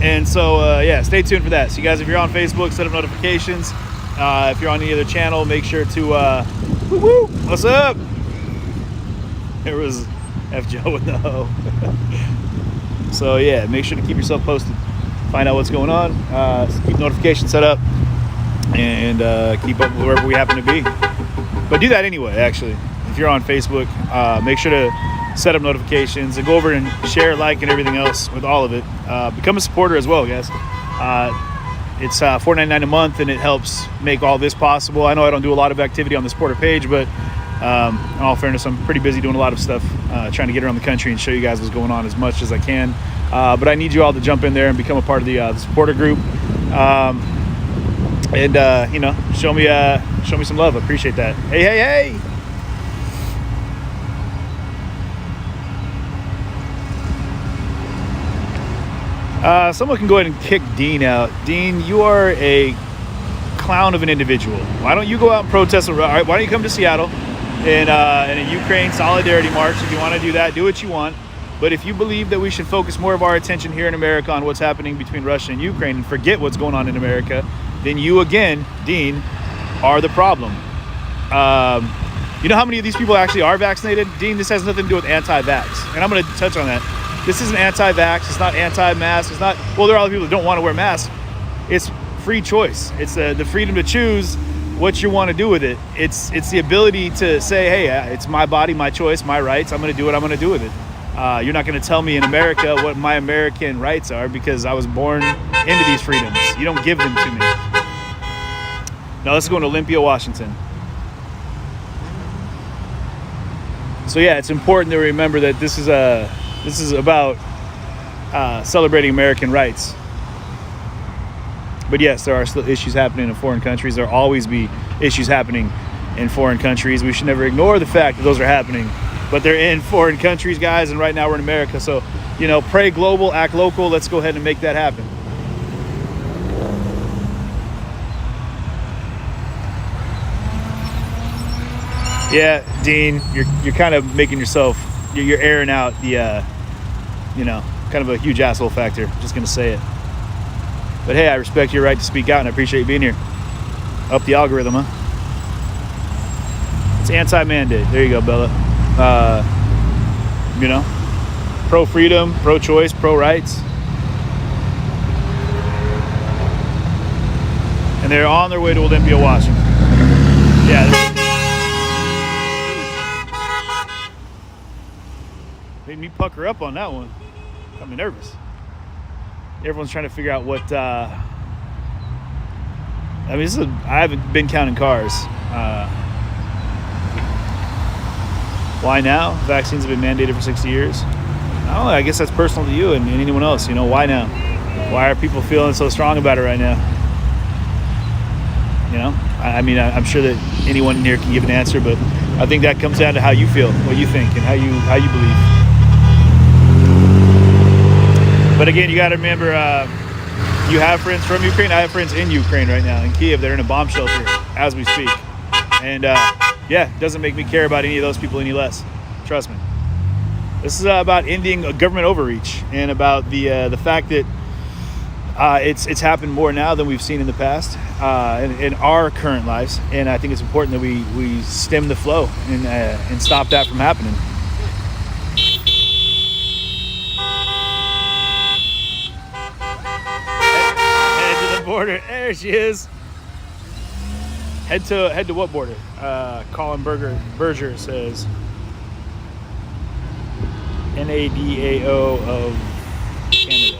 And so, stay tuned for that. So you guys, if you're on Facebook, set up notifications. If you're on any other channel, make sure to, what's up? There was F. Joe with the hoe. So yeah, make sure to keep yourself posted. Find out what's going on. Keep notifications set up. And keep up with wherever we happen to be. But do that anyway, actually. If you're on Facebook, make sure to set up notifications and go over and share, like, and everything else with all of it. Become a supporter as well, guys. It's $4.99 a month, and it helps make all this possible. I know I don't do a lot of activity on the supporter page, but in all fairness, I'm pretty busy doing a lot of stuff, trying to get around the country and show you guys what's going on as much as I can. But I need you all to jump in there and become a part of the supporter group, and show me some love. I appreciate that. Hey. Someone can go ahead and kick Dean out. Dean, you are a clown of an individual. Why don't you go out and protest? All right, why don't you come to Seattle in a Ukraine solidarity march? If you want to do that, do what you want. But if you believe that we should focus more of our attention here in America on what's happening between Russia and Ukraine and forget what's going on in America, then you again, Dean, are the problem. You know how many of these people actually are vaccinated? Dean, this has nothing to do with anti-vax. And I'm going to touch on that. This isn't anti-vax. It's not anti-mask. It's not, well, there are all the people that don't want to wear masks. It's free choice. It's the freedom to choose what you want to do with it. It's the ability to say, hey, it's my body, my choice, my rights. I'm going to do what I'm going to do with it. You're not going to tell me in America what my American rights are because I was born into these freedoms. You don't give them to me. Now let's go to Olympia, Washington. So yeah, it's important to remember that this is about celebrating American rights. But yes, there are still issues happening in foreign countries. There'll always be issues happening in foreign countries. We should never ignore the fact that those are happening. But they're in foreign countries, guys, and right now we're in America. So, pray global, act local. Let's go ahead and make that happen. Yeah, Dean, you're kind of making yourself, you're airing out the, kind of a huge asshole factor. Just going to say it. But hey, I respect your right to speak out, and I appreciate you being here. Up the algorithm, huh? It's anti-mandate. There you go, Bella. Pro-freedom, pro-choice, pro-rights. and they're on their way to Olympia, Washington. Yeah. Made me pucker up on that one. Got me nervous. Everyone's trying to figure out what. I mean, I haven't been counting cars. Why now? Vaccines have been mandated for 60 years. I don't know. I guess that's personal to you and anyone else. You know, why now? Why are people feeling so strong about it right now? You know, I mean, I'm sure that anyone in here can give an answer, but I think that comes down to how you feel, what you think, and how you believe. But again, you got to remember, you have friends from Ukraine. I have friends in Ukraine right now, in Kiev. They're in a bomb shelter as we speak. And yeah, it doesn't make me care about any of those people any less. Trust me. This is about ending government overreach and about the fact that it's happened more now than we've seen in the past in our current lives. And I think it's important that we stem the flow and stop that from happening. Border. There she is. Head to what border? Colin Berger says NADAO of Canada.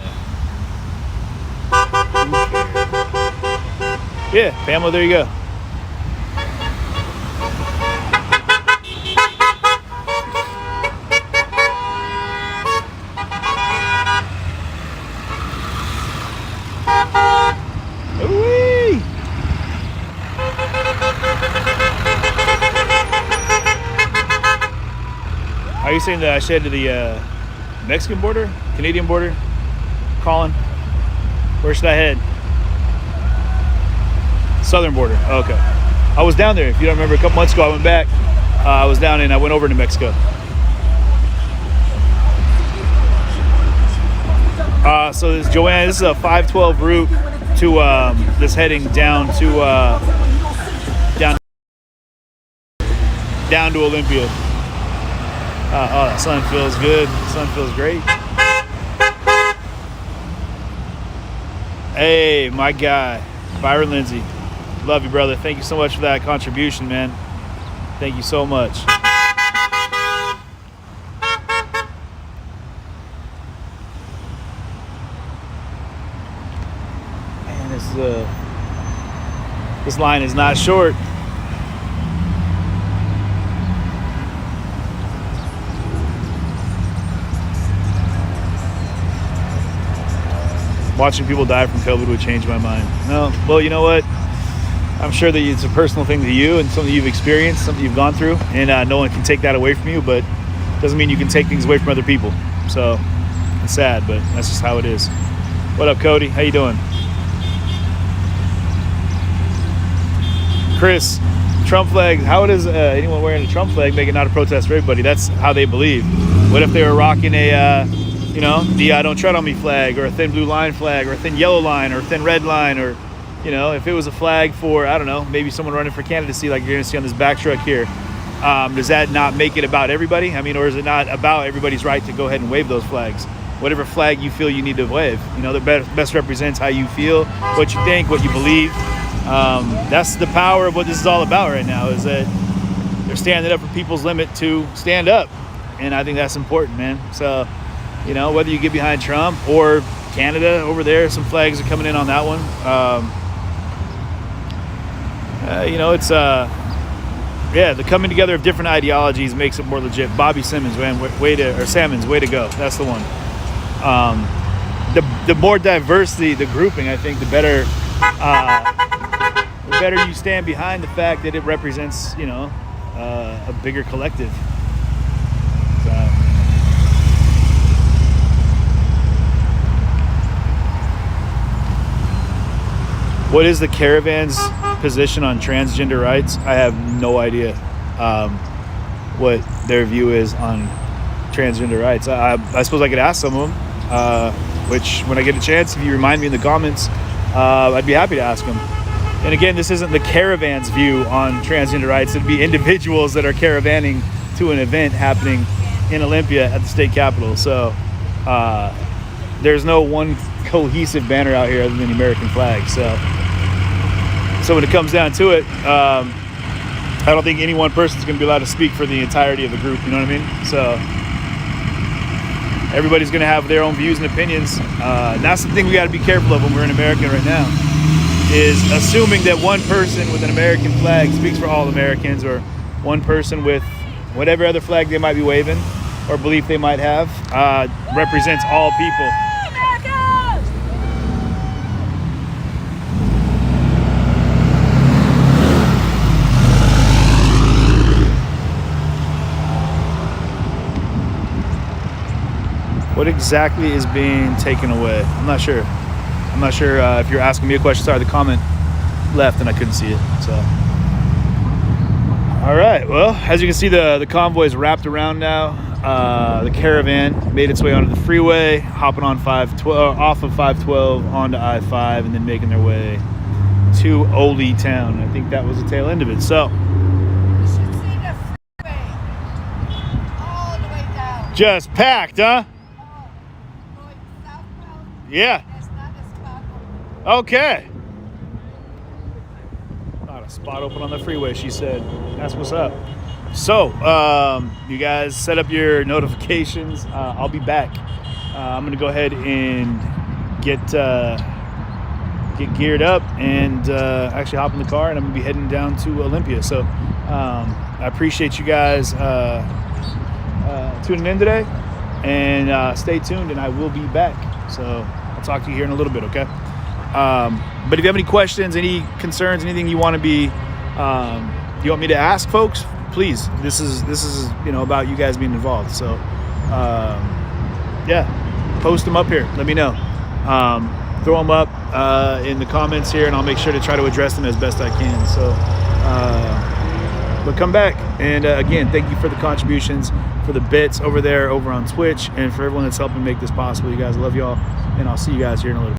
Yeah, Pamela, there you go. Are you saying that I should head to the Mexican border? Canadian border? Colin? Where should I head? Southern border. Oh, okay. I was down there. If you don't remember, a couple months ago I went back. I was down and I went over to Mexico. So this Joanne, this is a 512 route to this heading down to down to Olympia. Oh, that sun feels good. The sun feels great. Hey, my guy, Byron Lindsay. Love you, brother. Thank you so much for that contribution, man. Thank you so much. Man, this line is not short. Watching people die from COVID would change my mind. No, well, you know what? I'm sure that it's a personal thing to you and something you've experienced, something you've gone through, and no one can take that away from you, but doesn't mean you can take things away from other people. So it's sad, but that's just how it is. What up, Cody? How you doing? Chris, Trump flag. How does anyone wearing a Trump flag make it not a protest for everybody? That's how they believe. What if they were rocking a the Don't Tread on Me flag, or a thin blue line flag, or a thin yellow line, or a thin red line, or, if it was a flag for, I don't know, maybe someone running for candidacy like you're going to see on this back truck here, does that not make it about everybody? I mean, or is it not about everybody's right to go ahead and wave those flags? Whatever flag you feel you need to wave, that best represents how you feel, what you think, what you believe. That's the power of what this is all about right now, is that they're standing up for people's limit to stand up. And I think that's important, man. So, whether you get behind Trump or Canada over there, some flags are coming in on that one. It's the coming together of different ideologies makes it more legit. Bobby Simmons, man, way to go. That's the one. The more diverse the grouping, I think, the better you stand behind the fact that it represents, a bigger collective. What is the caravan's position on transgender rights? I have no idea what their view is on transgender rights. I suppose I could ask some of them, which when I get a chance, if you remind me in the comments, I'd be happy to ask them. And again, this isn't the caravan's view on transgender rights. It'd be individuals that are caravanning to an event happening in Olympia at the state capitol. So there's no one cohesive banner out here other than the American flag. So So when it comes down to it, I don't think any one person's going to be allowed to speak for the entirety of the group. You know what I mean? So everybody's going to have their own views and opinions. And that's the thing we got to be careful of when we're in America right now, is assuming that one person with an American flag speaks for all Americans, or one person with whatever other flag they might be waving or belief they might have represents all people. What exactly is being taken away? I'm not sure. I'm not sure if you're asking me a question. Sorry, the comment left and I couldn't see it. So, all right. Well, as you can see, the convoy is wrapped around now. The caravan made its way onto the freeway, hopping on 512 off of 512 onto I-5, and then making their way to Olympia town. I think that was the tail end of it. So, You should see the freeway all the way down. just packed, huh? Going southbound. Yeah. There's not a spot open. Okay. Not a spot open on the freeway, she said. That's what's up. So, you guys set up your notifications. I'll be back. I'm gonna go ahead and get geared up and actually hop in the car, and I'm gonna be heading down to Olympia. So, I appreciate you guys tuning in today, and stay tuned, and I will be back. So, I'll talk to you here in a little bit, okay? But if you have any questions, any concerns, anything you want to be, you want me to ask folks, please. This is about you guys being involved. So, yeah, post them up here. Let me know. Throw them up in the comments here, and I'll make sure to try to address them as best I can. So, but come back, and again, thank you for the contributions, for the bits over there, over on Twitch, and for everyone that's helping make this possible. You guys, love y'all, and I'll see you guys here in a little bit.